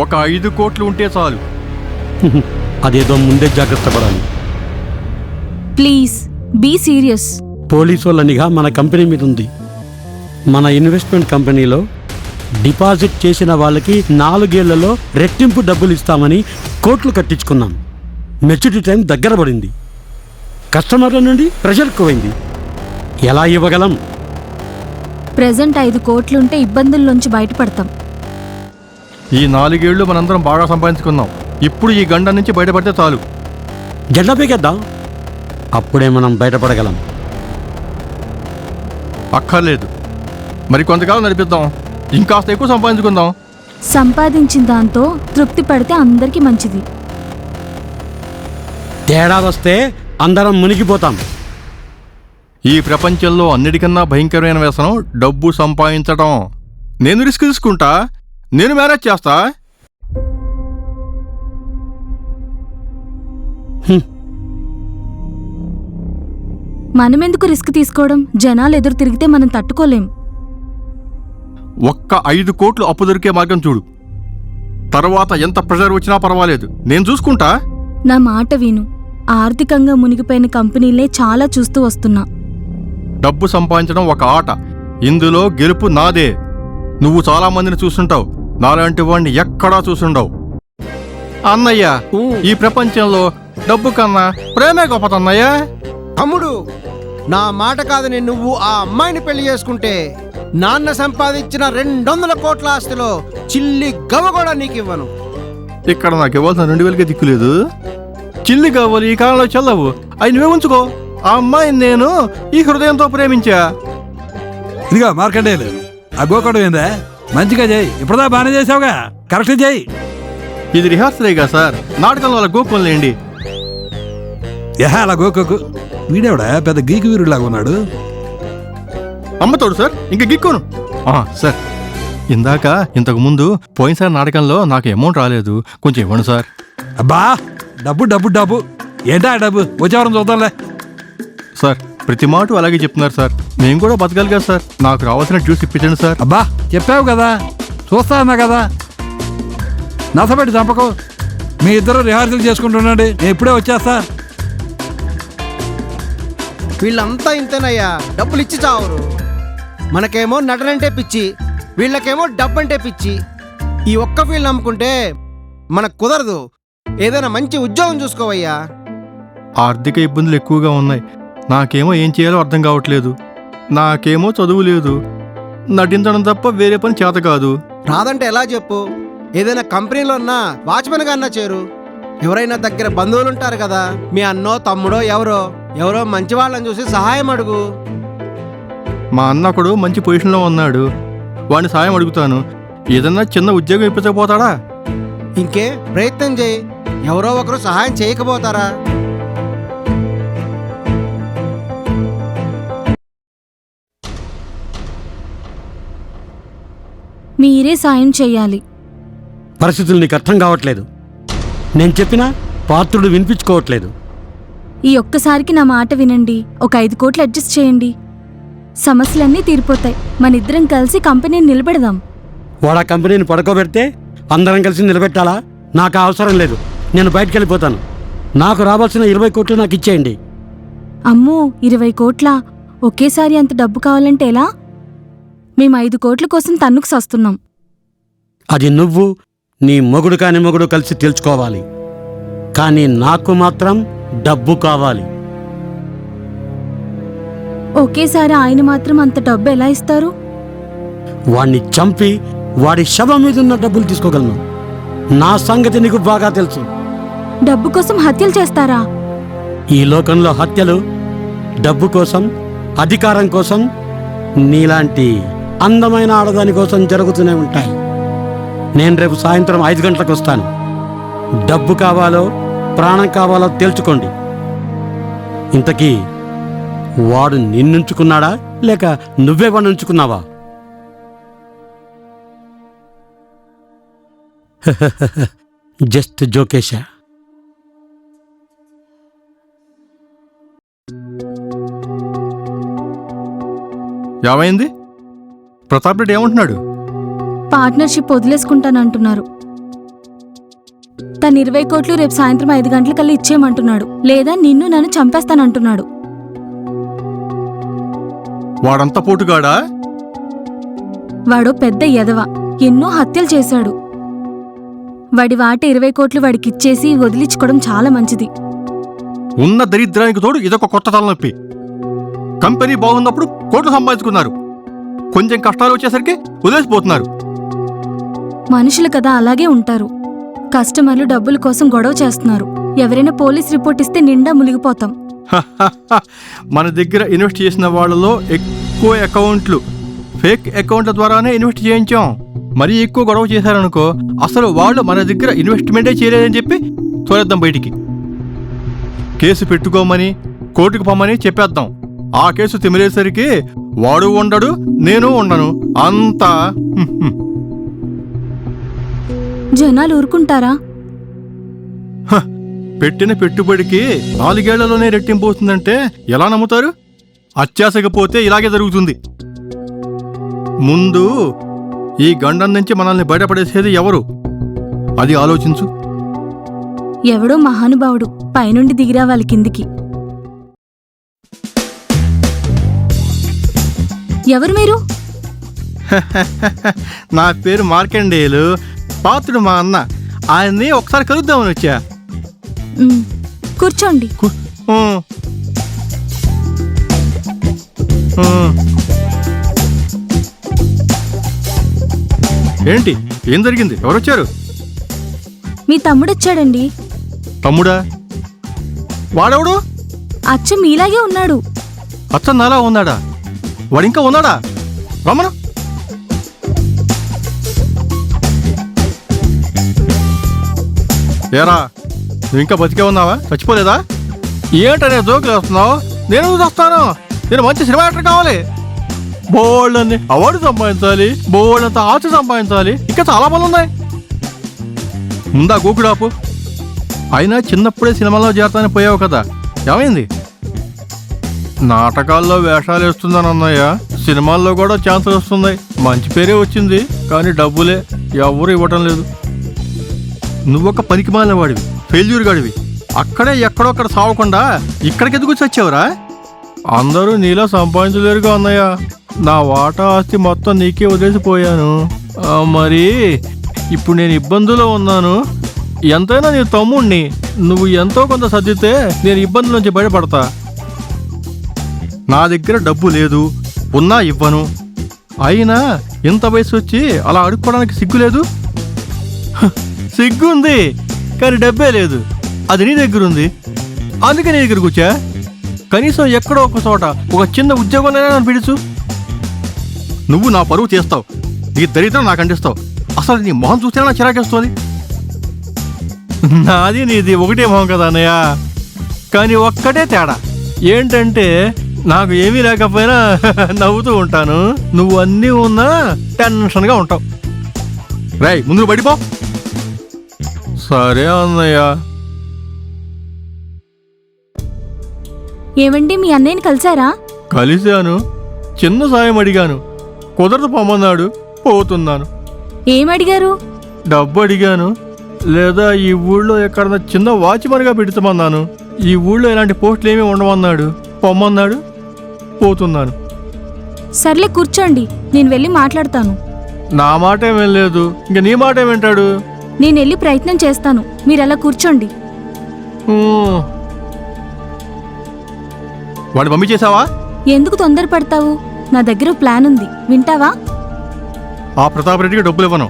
ఒక 5 కోట్లు ఉంటే చాలు. అదేదో ముందే జాగ్రత్త పడాలి. Please be serious. పోలీసు వాళ్ళ నిఘా మన కంపెనీ మీద ఉంది. మన ఇన్వెస్ట్మెంట్ కంపెనీలో డిపాజిట్ చేసిన వాళ్ళకి 4 ఏళ్లలో రెట్టింపు డబ్బులు ఇస్తామని కోట్లు కట్టించుకున్నాం. మెచ్యూరిటీ టైం దగ్గర పడింది. కస్టమర్ల నుండి ప్రెషర్ ఎక్కువైంది. ఎలా ఇవ్వగలం? ప్రెజెంట్ 5 కోట్లుంటే ఇబ్బందుల్లోంచి బయటపడతాం. ఈ 4 ఏళ్ళు మనందరం బాగా సంపాదించుకున్నాం. ఇప్పుడు ఈ గండ నుంచి బయటపడితే చాలు. జెండా పీకేద్దాం, అప్పుడే మనం బయటపడగలం. అక్కర్లేదు, మరి కొంతకాలం నడిపిద్దాం, ఇంకాస్త ఎక్కువ సంపాదించుకుందాం. సంపాదించిన దాంతో తృప్తి పడితే అందరికీ మంచిది. తేడా వస్తే అందరం మునిగిపోతాం. ఈ ప్రపంచంలో అన్నిటికన్నా భయంకరమైన వ్యసనం డబ్బు సంపాదించడం. నేను రిస్క్ తీసుకుంటా, నేను మేనేజ్ చేస్తా. మనమెందుకు రిస్క్ తీసుకోవడం? జనాలు ఎదురు తిరిగితే మనం తట్టుకోలేం. ఒక్క 5 కోట్లు అప్పు దొరికే మార్గం చూడు. తర్వాత ఎంత ప్రెషర్ వచ్చినా పర్వాలేదు, నేను చూసుకుంటా. నా మాట విను. ఆర్థికంగా మునిగిపోయిన కంపెనీలే చాలా చూస్తూ వస్తున్నా. డబ్బు సంపాదించడం ఒక ఆట. ఇందులో గెలుపు నాదే. నువ్వు చాలా మందిని చూస్తుంటావు, నాలాంటి వాడిని ఎక్కడా చూసుండవు. అన్నయ్య, ఈ ప్రపంచంలో డబ్బు కన్నా ప్రేమే గొప్పదన్నయ్య. తమ్ముడు, నా మాట కాదని నువ్వు ఆ అమ్మాయిని పెళ్లి చేసుకుంటే నాన్న సంపాదించిన 200 కోట్ల ఆస్తిలో చిల్లి గవ్వ కూడా నీకు ఇవ్వను. ఇక్కడ నాకు ఇవ్వాల్సిన 2000కే దిక్కులేదు. చిల్లి కావాలి ఈ కాలంలో చెల్లవు. అవి నువ్వే ఉంచుకో. ఆ అమ్మాయిని నేను ఈ హృదయంతో ప్రేమించా. ఇదిగో మార్కండేయులు, ఆ గోకడం ఏందా? మంచిగా చేయి. ఇప్పుడుదా బాగానే చేసావుగా, కరెక్ట్ చేయి. ఇది రిహార్సలేగా సార్, నాటకంలో అలా గోకోలేండి. అలా గోకోకు. వీడేవిడా పెద్ద గీకు వీరులాగా ఉన్నాడు. అమ్మతోడు సార్, ఇంకా గిక్కును. సార్, ఇంతకు ముందు పోయినసారి నాటకంలో నాకు అమౌంట్ రాలేదు, కొంచెం ఇవ్వండి సార్. అబ్బా, డబ్బు డబ్బు డబ్బు ఏంటా డబ్బు? వచ్చేవారం చూద్దాంలే. సార్, ప్రతి మాట అలాగే చెప్తున్నారు సార్. మేము కూడా బతకాలి కదా సార్. నాకు రావాల్సిన డ్యూస్ ఇప్పించండి సార్. అబ్బా, చెప్పావు కదా, చూస్తా అన్నా కదా. నసపెట్టి చంపకు. మీ ఇద్దరు రిహార్సల్ చేసుకుంటుండండి, నేను ఇప్పుడే వచ్చేస్తా. వీళ్ళంతా ఇంతేనయ్యా, డబ్బులు ఇచ్చి చావరు. మనకేమో నటనంటే పిచ్చి, వీళ్ళకేమో డబ్బంటే పిచ్చి. ఈ ఒక్క ఫీల్డ్ నమ్ముకుంటే మనకు కుదరదు. ఏదైనా మంచి ఉద్యోగం చూసుకోవయ్యా. ఆర్థిక ఇబ్బందులు ఎక్కువగా ఉన్నాయి. నాకేమో ఏం చేయాలో అర్థం కావట్లేదు. నాకేమో చదువు లేదు, నటించడం తప్ప వేరే పని చేత కాదు. రాదంటే ఎలా చెప్పు? ఏదైనా కంపెనీలో ఉన్నా వాచ్మెన్గా అన్నా చేరు. ఎవరైనా దగ్గర బంధువులు ఉంటారు కదా, మీ అన్నో తమ్ముడో ఎవరో మంచి వాళ్ళని చూసి సహాయం అడుగు. మా అన్న ఒకడు మంచి పొజిషన్లో ఉన్నాడు, వాడిని సాయం అడుగుతాను. ఏదన్నా చిన్న ఉద్యోగం ఇప్పించకపోతాడా? ఇంకే ప్రయత్నం చేయి. ఎవరో ఒకరు సహాయం చేయకపోతారా? మీరే సాయం చెయ్యాలి. పరిస్థితులు నీకు అర్థం కావట్లేదు. నేను చెప్పినా పాత్రుడు వినిపించుకోవట్లేదు. ఈ ఒక్కసారికి నా మాట వినండి. ఒక 5 కోట్లు అడ్జస్ట్ చేయండి, సమస్యలన్నీ తీరిపోతాయి. మనిద్దరం కలిసి కంపెనీని నిలబెడదాం. వాడు ఆ కంపెనీని పడుకోబెడితే అందరం కలిసి నిలబెట్టాలా? నాకు అవసరం లేదు, నేను బయటికి వెళ్ళిపోతాను. నాకు రావాల్సిన 20 కోట్లు నాకు ఇచ్చేయండి. అమ్మో, 20 కోట్లా? ఒకేసారి అంత డబ్బు కావాలంటే ఎలా? మేము 5 కోట్ల కోసం తన్నుకు సస్తున్నాం. అది నువ్వు నీ మొగుడు కాని మొగుడు కలిసి తెలుసుకోవాలి. కానీ నాకు మాత్రం డబ్బు కావాలి. ఒకేసారి ఆయన మాత్రం అంత డబ్బు ఎలా ఇస్తారు? వాణ్ణి చంపి వాడి శవం మీద ఉన్న డబ్బులు తీసుకోగలను. నా సంగతి నీకు బాగా తెలుసు. డబ్బు కోసం హత్యలు చేస్తారా? ఈ లోకంలో హత్యలు డబ్బు కోసం, అధికారం కోసం, నీలాంటి అందమైన ఆడదాని కోసం జరుగుతూనే ఉంటాయి. నేను రేపు సాయంత్రం 5 గంటలకు వస్తాను. డబ్బు కావాలో ప్రాణం కావాలో తేల్చుకోండి. ఇంతకీ వాడు నిన్నుంచుకున్నాడా లేక నువ్వే వాడిని ఉంచుకున్నావా? జస్ట్ జోకేశా. ఏమైంది? ప్రతాప్ రెడ్డి ఏమంటున్నాడు? పార్ట్నర్షిప్ వదిలేసుకుంటానంటున్నారు. తను 20 కోట్లు రేపు సాయంత్రం 5 గంటలకల్లా ఇచ్చేయమంటున్నాడు, లేదా నిన్ను నన్ను చంపేస్తానంటున్నాడు. వాడంతా పోటుగాడా? వాడో పెద్ద ఎదవ, ఎన్నో హత్యలు చేశాడు. వాడి వాట 20 కోట్లు వాడికిచ్చేసి వదిలించుకోవడం చాలా మంచిది. ఉన్న దరిద్రానికి తోడు ఇదొక కొత్త తలనొప్పి. కంపెనీ బాగున్నప్పుడు కోట్లు సంపాదించుకున్నారు, కొంచెం కష్టాలు వచ్చేసరికి వదిలేసిపోతున్నారు. మనుషులు కదా అలాగే ఉంటారు. కస్టమర్లు డబ్బుల కోసం గొడవ చేస్తున్నారు. ఎవరైనా పోలీస్ రిపోర్ట్ ఇస్తే నిండా మునిగిపోతాం. మన దగ్గర ఇన్వెస్ట్ చేసిన వాళ్ళలో ఎక్కువ అకౌంట్లు ఫేక్ అకౌంట్ల ద్వారానే ఇన్వెస్ట్ చేయించాం. మరీ ఎక్కువ గొడవ చేశారనుకో, అసలు వాళ్ళు మన దగ్గర ఇన్వెస్ట్మెంటే చేయలేదని చెప్పి తోలేద్దాం బయటికి. కేసు పెట్టుకోమని కోర్టుకు పొమ్మని చెప్పేద్దాం. ఆ కేసు తిమిరేసరికి వాడు ఉండడు, నేను ఉండను. అంతా జనాలు ఊరుకుంటారా? పెట్టిన పెట్టుబడికి 4 ఏళ్లలోనే రెట్టింపు అవుతుందంటే ఎలా నమ్ముతారు? అత్యాసకపోతే ఇలాగే జరుగుతుంది. ముందు ఈ గండం నుంచి మనల్ని బయటపడేసేది ఎవరు, అది ఆలోచించు. ఎవడో మహానుభావుడు పైనుండి దిగిరావాలి కిందికి. ఎవరు మీరు? నా పేరు మార్కండేయులు, పాత్రుడు మా అన్న. ఆయన్ని ఒకసారి కలుద్దామని వచ్చా. కూర్చోండి. ఏంటి, ఏం జరిగింది? ఎవరొచ్చారు? మీ తమ్ముడొచ్చాడండి. తమ్ముడా? వాడెవడు? అచ్చం మీలాగే ఉన్నాడు. అచ్చం నాలా ఉన్నాడా? వాడింకా ఉన్నాడా? రమ్మను. ఏరా, నువ్వు ఇంకా బతికే ఉన్నావా? చచ్చిపోలేదా? ఏంటనే జోకులు వేస్తున్నావు? నేను వస్తాను. నేను మంచి సినిమా యాక్టర్ కావాలి. బోల్డ్ని అవార్డు సంపాదించాలి, బోల్డంత ఆస్తి సంపాదించాలి, ఇంకా చాలా పనులు ఉన్నాయి. ముందా గోకుడాపు. అయినా చిన్నప్పుడే సినిమాలో చేరతానే పోయావు కదా, ఏమైంది? నాటకాల్లో వేషాలు వేస్తుందని అన్నయ్య, సినిమాల్లో కూడా ఛాన్సులు వస్తున్నాయి. మంచి పేరే వచ్చింది, కానీ డబ్బులే ఎవరు ఇవ్వటం లేదు. నువ్వొక పనికిమాలిన వాడివి, ఫెయిల్యూర్ గాడివి. అక్కడే ఎక్కడొక్కడ సావకుండా ఇక్కడికి ఎందుకు వచ్చావురా? అందరూ నీలో సంపాదించలేరుగా అన్నయ్య. నా వాటా ఆస్తి మొత్తం నీకే వదిలేసిపోయాను. మరి ఇప్పుడు నేను ఇబ్బందులో ఉన్నాను. ఎంతైనా నీ తమ్ముణ్ణి, నువ్వు ఎంతో కొంత సర్దితే నేను ఇబ్బందుల నుంచి బయటపడతా. నా దగ్గర డబ్బు లేదు, ఉన్నా ఇవ్వను. అయినా ఇంత వయసు వచ్చి అలా అడుక్కోవడానికి సిగ్గు లేదు? సిగ్గు ఉంది, కానీ డబ్బే లేదు. అది నీ దగ్గర ఉంది, అందుకే నీ దగ్గరకు వచ్చా. కనీసం ఎక్కడో ఒక చోట ఒక చిన్న ఉద్యోగంలోనే నన్ను పిలుచు. నువ్వు నా పరువు తీస్తావు, నీ దరిద్రం నాకు అంటిస్తావు. అసలు నీ మొహం చూస్తేనే నా చిరాకేస్తుంది. నాది నీది ఒకటే మొహం కదా అన్నయ్య, కానీ ఒక్కటే తేడా ఏంటంటే నాకు ఏమీ లేకపోయినా నవ్వుతూ ఉంటాను, నువ్వు అన్నీ ఉన్నా టెన్షన్గా ఉంటావు. రేయ్, ముందు బడిపో. సరే అన్నయ్య. ఏవండి, మీ అన్నయ్యని కలిశారా? కలిశాను, చిన్న సాయం అడిగాను, కుదరదు పొమ్మన్నాడు, పోతున్నాను. ఏమడిగారు? డబ్బు అడిగాను, లేదా ఈ ఊళ్ళో ఎక్కడన్నా చిన్న వాచ్మన్గా పెడతామన్నాను. ఈ ఊళ్ళో ఇలాంటి పోస్టులు ఏమీ ఉండమన్నాడు, పొమ్మన్నాడు, పోతున్నాను. సర్లే కూర్చోండి, నేను వెళ్ళి మాట్లాడతాను. నా మాట ఏం లేదు, ఇంక నీ మాట ఏమింటాడు? నేను వెళ్ళి ప్రయత్నం చేస్తాను, మీరు అలా కూర్చోండి. వాడు పంపించేశావా? ఎందుకు తొందరపడతావు? నా దగ్గర ప్లాన్ ఉంది, వింటావా? ఆ ప్రతాప్ రెడ్డికి డబ్బులు ఇవ్వను,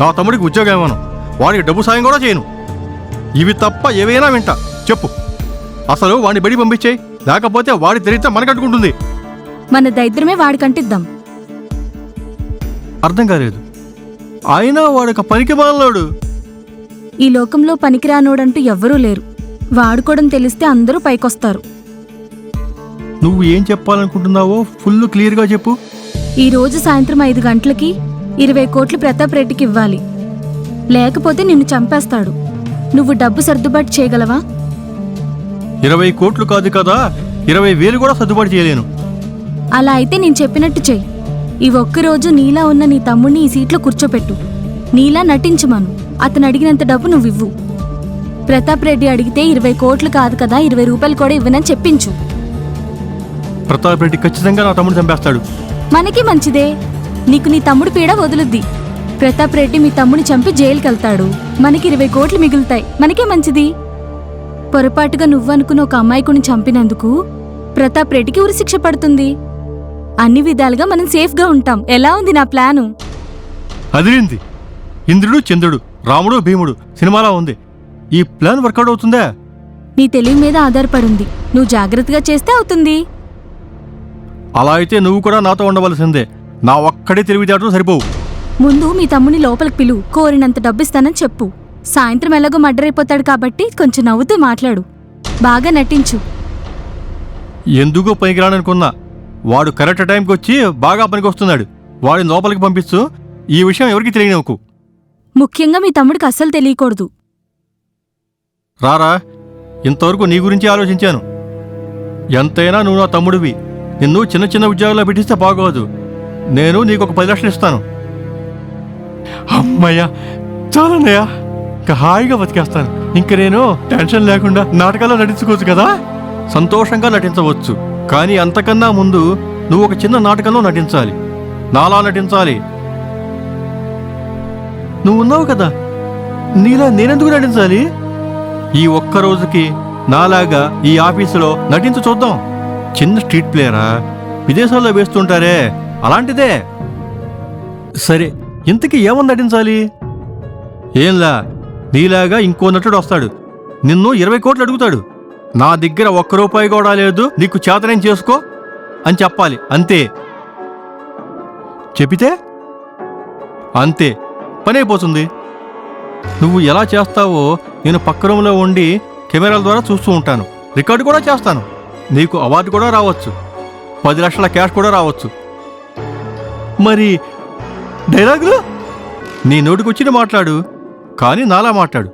నా తమ్ముడికి ఉద్యోగం ఇవ్వను, వాడికి డబ్బు సాయం కూడా చేయను. ఇవి తప్ప ఏవైనా వింటా. చెప్పు, అసలు వాడిని బడి పంపించేయి, లేకపోతే వాడి దరిద్రం మనకట్టుకుంటుంది. మన దరిద్రమే వాడికంటిద్దాం. అర్థం కాలేదు. అయినా వాడొక పనికి మాలోడు. ఈ లోకంలో పనికిరానోడంటూ ఎవ్వరూ లేరు. వాడుకోవడం తెలిస్తే అందరూ పైకొస్తారు. నువ్వు ఏం చెప్పాలనుకుంటున్నావో ఫుల్ క్లియర్గా చెప్పు. ఈ రోజు సాయంత్రం 5 గంటలకి 20 కోట్లు ప్రతాప్ రెడ్డికి ఇవ్వాలి, లేకపోతే నిన్ను చంపేస్తాడు. నువ్వు డబ్బు సర్దుబాటు చేయగలవా? 20 కోట్లు కాదు కదా, 20,000 కూడా సర్దుబాటు చేయలేను. అలా అయితే నేను చెప్పినట్టు చెయ్యి. ఈ ఒక్కరోజు నీలా ఉన్న నీ తమ్ముడిని ఈ సీట్లో కూర్చోపెట్టు. నీలా నటించమను. అతను అడిగినంత డబ్బు నువ్వివ్వు. ప్రతాప్ రెడ్డి అడిగితే 20 కోట్లు కాదు కదా 20 రూపాయలు కూడా ఇవ్వనని చెప్పించు. ప్రతాప్ రెడ్డి ఖచ్చితంగా నా తమ్ముడు చంపేస్తాడు. మనకి మంచిదే, నీకు నీ తమ్ముడు పీడ వదులుద్ది. ప్రతాప్ రెడ్డి మీ తమ్ముని చంపి జైలుకి వెళ్తాడు, మనకి 20 కోట్లు మిగులుతాయి, మనకే మంచిది. పొరపాటుగా నువ్వనుకున్న ఒక అమ్మాయికుని చంపినందుకు ప్రతాప్ రెడ్డికి ఉరిశిక్ష పడుతుంది. అన్ని విధాలుగా మనం సేఫ్గా ఉంటాం. ఎలా ఉంది నా ప్లాను? అదిరింది. ఇంద్రుడు చంద్రుడు, రాముడు భీముడు సినిమాలా ఉంది. ఈ ప్లాన్ వర్కౌట్ అవుతుందా? నీ తెలివి మీద ఆధారపడుంది. నువ్వు జాగ్రత్తగా చేస్తే అవుతుంది. అలా అయితే నువ్వు కూడా నాతో ఉండవలసిందే. నా ఒక్కడే తెలివితేటలు సరిపోవు. ముందు మీ తమ్ముని లోపలికి పిలువు, కోరినంత డబ్బిస్తానని చెప్పు. సాయంత్రం ఎలాగో మర్డర్ అయిపోతాడు కాబట్టి కొంచెం నవ్వుతూ మాట్లాడు, బాగా నటించు. ఎందుకో పనికిరాననుకున్నా వాడు కరెక్ట్ టైంకి వచ్చి బాగా పనికొస్తున్నాడు. వాడిని లోపలికి పంపిస్తూ ఈ విషయం ఎవరికి తెలియనివ్వకు. ముఖ్యంగా మీ తమ్ముడికి అస్సలు తెలియకూడదు. రారా, ఇంతవరకు నీ గురించి ఆలోచించాను. ఎంతైనా నువ్వు నా తమ్ముడివి. నిన్ను చిన్న చిన్న ఉద్యోగాల్లో పెట్టిస్తే బాగోదు. నేను నీకు ఒక 10 లక్షలు ఇస్తాను. అమ్మయ్యా, చాలన్నయ్యా, ఇంకా హాయిగా బతికేస్తాను. ఇంక నేను టెన్షన్ లేకుండా నాటకాల్లో నటించుకోవచ్చు కదా. సంతోషంగా నటించవచ్చు, కానీ అంతకన్నా ముందు నువ్వు ఒక చిన్న నాటకంలో నటించాలి. నాలా నటించాలి. నువ్వు ఉన్నావు కదా, నీలా నేనెందుకు నటించాలి? ఈ ఒక్క రోజుకి నాలాగా ఈ ఆఫీసులో నటించు చూద్దాం. చిన్న స్ట్రీట్ ప్లేయరా, విదేశాల్లో వేస్తుంటారే, అలాంటిదే. సరే, ఇంతకీ ఏమని నటించాలి? ఏంలా, నీలాగా ఇంకో నటుడు వస్తాడు, నిన్ను 20 కోట్లు అడుగుతాడు. నా దగ్గర 1 రూపాయి కూడా లేదు, నీకు చేతనేం చేసుకో అని చెప్పాలి. అంతే. చెప్పితే అంతే, పని అయిపోతుంది. నువ్వు ఎలా చేస్తావో నేను పక్క రూమ్లో ఉండి కెమెరాల ద్వారా చూస్తూ ఉంటాను. రికార్డు కూడా చేస్తాను. నీకు అవార్డు కూడా రావచ్చు, 10 లక్షల క్యాష్ కూడా రావచ్చు. మరి డైలాగులు నీ నోటికొచ్చిన మాట్లాడు, కానీ నాలా మాట్లాడు.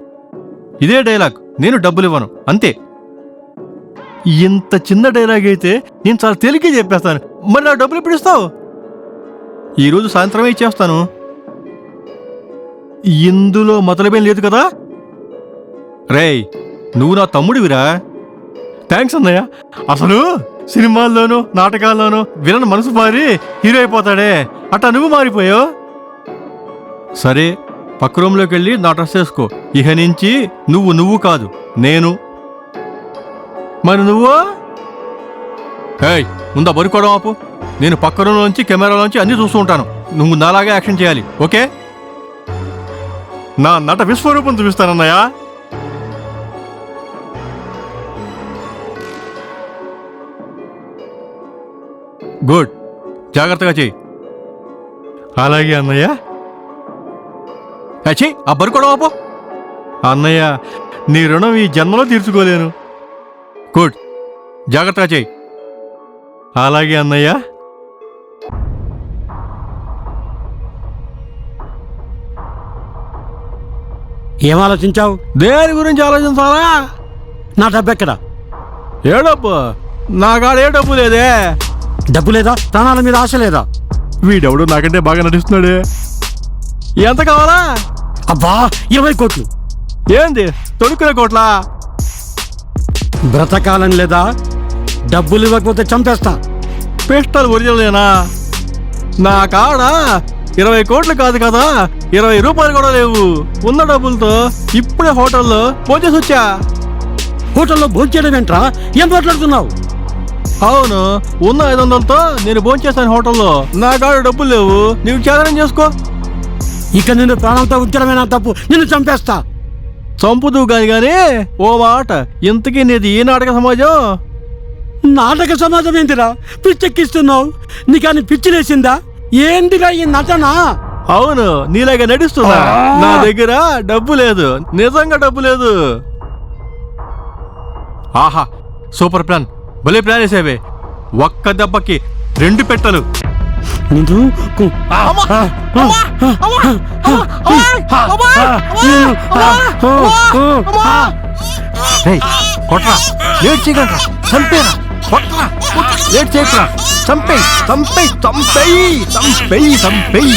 ఇదే డైలాగ్, నేను డబ్బులు ఇవ్వను, అంతే. ఇంత చిన్న డైలాగ్ అయితే నేను చాలా తేలిగ్గా చెప్పేస్తాను. మరి నా డబ్బులు ఎప్పుడు ఇస్తావు? ఈరోజు సాయంత్రమే ఇచ్చేస్తాను. ఇందులో మతలబేం లేదు కదా? రేయ్, నువ్వు నా తమ్ముడివిరా. థ్యాంక్స్ అన్నయ్య. అసలు సినిమాల్లోనూ నాటకాల్లోనూ విలన్ మనసు మారి హీరో అయిపోతాడే, అట్టా నువ్వు మారిపోయావు. సరే, పక్క రూమ్లోకి వెళ్ళి నా డ్రెస్ వేసుకో. ఇక నుంచి నువ్వు కాదు, నేను. మరి నువ్వు? ఏయ్, ముందా బరుకోవడం ఆపు. నేను పక్క రూమ్లోంచి కెమెరాలోంచి అన్నీ చూస్తూ ఉంటాను. నువ్వు నాలాగే యాక్షన్ చేయాలి, ఓకే? నా నట విశ్వరూపం చూపిస్తానన్నయ్యా. గుడ్, జాగ్రత్తగా చెయ్యి. అలాగే అన్నయ్య. అచ్చి, ఆ బరుకోవడం ఆపు. అన్నయ్య, నీ రుణం ఈ జన్మలో తీర్చుకోలేను. గుడ్, జాగ్రత్తగా చెయ్యి. అలాగే అన్నయ్య. ఏం ఆలోచించావు? దేని గురించి ఆలోచించాలా? నా డబ్బు ఎక్కడ? ఏ డబ్బు? నాకాడ ఏ డబ్బు లేదే. డబ్బు లేదా? ప్రాణాల మీద ఆశ లేదా? వీడెవడు నాకంటే బాగా నటిస్తున్నాడే. ఎంత కావాలా? అబ్బా, 20 కోట్లు. ఏంది తొడుక్కునే కోట్లా? బ్రతకాలని లేదా? డబ్బులు ఇవ్వకపోతే చంపేస్తా. పిస్టల్ ఒరిజినలేనా? నా కాడ 20 కోట్లు కాదు కదా, 20 రూపాయలు కూడా లేవు. ఉన్న డబ్బులతో ఇప్పుడే హోటల్లో భోంచేసి వచ్చా. హోటల్లో భోంచేయడం ఏంట్రా? ఏం మాట్లాడుతున్నావు? అవును, ఉన్న 500లతో నేను భోంచేస్తాను హోటల్లో. నా కాడ డబ్బులు లేవు, నీకు చేదనం చేసుకో. ఇక నిన్ను ప్రాణంతో ఉంచడమేనా తప్పు? నిన్ను చంపేస్తా. చంపుదు గాని ఓ మాట, ఇంతకీ నీది ఏ నాటక సమాజం? నాటక సమాజం ఏంటిరా? పిచ్చెక్కిస్తున్నావు. నీకని పిచ్చిలేసిందా? ఏంటిరా ఈ నటన? అవును, నీలాగా నడుస్తున్నా. నా దగ్గర డబ్బు లేదు, నిజంగా డబ్బు లేదు. ఆహా, సూపర్ ప్లాన్, భలే ప్లాన్ వేసావే. ఒక్క దెబ్బకి 2 పెట్టలు. నిన్ను కొట్రా, లేట్ చేయగలరా, చంపేరా, కొట్రా, లేట్ చేయకురా, చంపేయ్ చంపేయ్ చంపేయ్ చంపేయ్ చంపేయ్.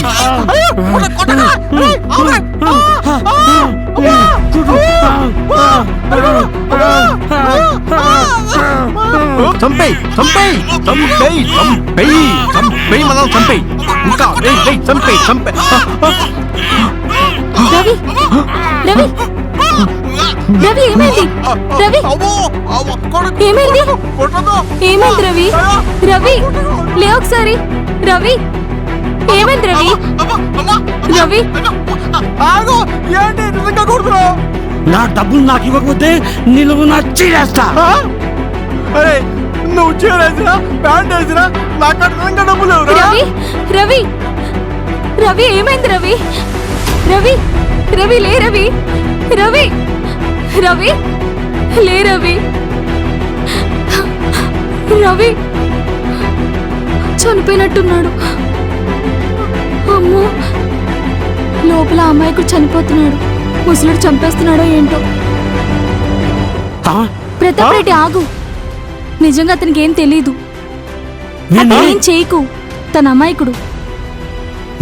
చంపేయ్ చంపేయ్ చంపేయ్ చంపేయ్ చంపేయ్ మనం చంపేయ్ ఇంకా చంపేయ్ చంపేయ్. రవి రవి రవి ఏమైంది? రవి ఏమైంది? ఏమైంది రవి? రవి లే ఒకసారి. రవి ఏమైంది రవి? రవి ఏంటి నిజంగా కొడుతున్నావు? నా డబ్బులు నాకు ఇవ్వకపోతే నిలువు నా చీరేస్తా. అరే నువ్వు చీరేసినా ప్యాంట్ వేసినా నాకు నిజంగా డబ్బులు లేవురా. రవి రవి రవి ఏమైంది రవి? రవి రవి లే రవి. రవి రవి లే రవి. రవి చనిపోయినట్టున్నాడు. అమ్మో లోపల అమ్మాయికుడు చనిపోతున్నాడు. ముసలుడు చంపేస్తున్నాడో ఏంటో. ఆ? ప్రతాప్ రెడ్డి ఆగు. నిజంగా అతనికి ఏం తెలీదు. వీణ్ణి ఏం చేయకు. తన అమాయకుడు.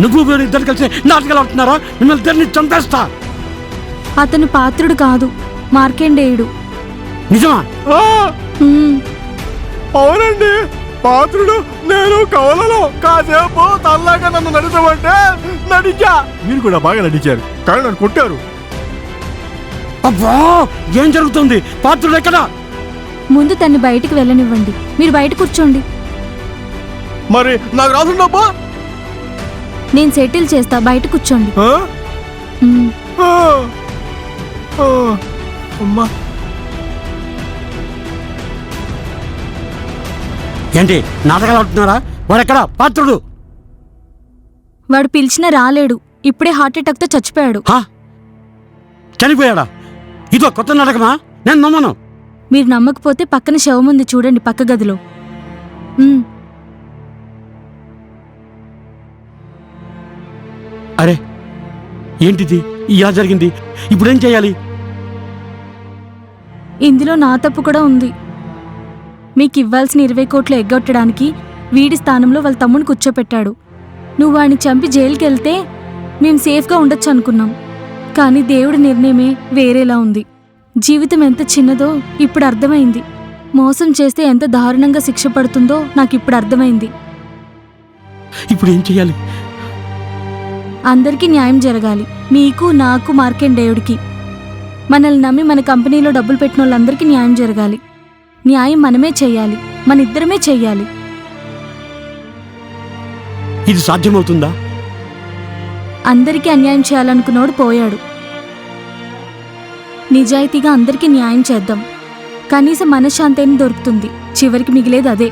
నువ్వు మీరు ఇద్దరు కలిసి నాటకాలు ఆడుతున్నారా? మిమ్మల్ని ఇద్దరిని చంపేస్తా. అతను పాత్రుడు కాదు, మార్కండేయుడు. నిజమా? హ్మ్. అవునండి పాత్రుడు. నేను కవలలో కాసేపు తల్లాగా నన్ను నడిచమంటే నడిచా. మీరు కూడా బాగా నడిచారు కానీ నన్ను కొట్టారు. అబ్బా ఏం జరుగుతుంది? పాత్రుడు ఎక్కడా? ముందు తన్ని బయటికి వెళ్ళనివ్వండి. మీరు బయట కూర్చోండి. మరి నాకు రాసుండబ్బా. నేను సెటిల్ చేస్తా. బయట కూర్చోండి. హ్మ్. అమ్మా ఏంటి నాటకాలు ఆడుతున్నారా? వాడెక్కడా పాత్రుడు? వాడు పిలిచినా రాలేడు. ఇప్పుడే హార్ట్ అటాక్ తో చచ్చిపోయాడు. హా? చనిపోయాడా? ఇదో కొత్త నాటకమా? నేను నమ్మను. మీరు నమ్మకపోతే పక్కన శవం ఉంది చూడండి, పక్క గదిలో. హ్మ్. అరే ఏంటిది? ఇలా జరిగింది. ఇప్పుడేం చేయాలి? ఇందులో నా తప్పు కూడా ఉంది. మీకు ఇవ్వాల్సిన 20 కోట్లు ఎగ్గొట్టడానికి వీడి స్థానంలో వాళ్ళ తమ్ముని కూర్చోపెట్టాడు. నువ్వు వాడిని చంపి జైలుకి వెళ్తే మేము సేఫ్గా ఉండొచ్చు అనుకున్నాం. కానీ దేవుడి నిర్ణయమే వేరేలా ఉంది. జీవితం ఎంత చిన్నదో ఇప్పుడు అర్థమైంది. మోసం చేస్తే ఎంత దారుణంగా శిక్ష పడుతుందో నాకు ఇప్పుడు అర్థమైంది. ఇప్పుడు ఏం చేయాలి? అందరికీ న్యాయం జరగాలి. మీకు, నాకు, మార్కండేయుడికి. మనల్ని నమ్మి మన కంపెనీలో డబ్బులు పెట్టిన వాళ్ళందరికీ న్యాయం జరగాలి. న్యాయం మనమే చెయ్యాలి. మన ఇద్దరమే చెయ్యాలి. ఇది సాధ్యమవుతుందా? అందరికీ అన్యాయం చేయాలనుకున్నోడు పోయాడు. నిజాయితీగా అందరికీ న్యాయం చేద్దాం. కనీసం మనశ్శాంతి అయినా దొరుకుతుంది. చివరికి మిగిలేది అదే.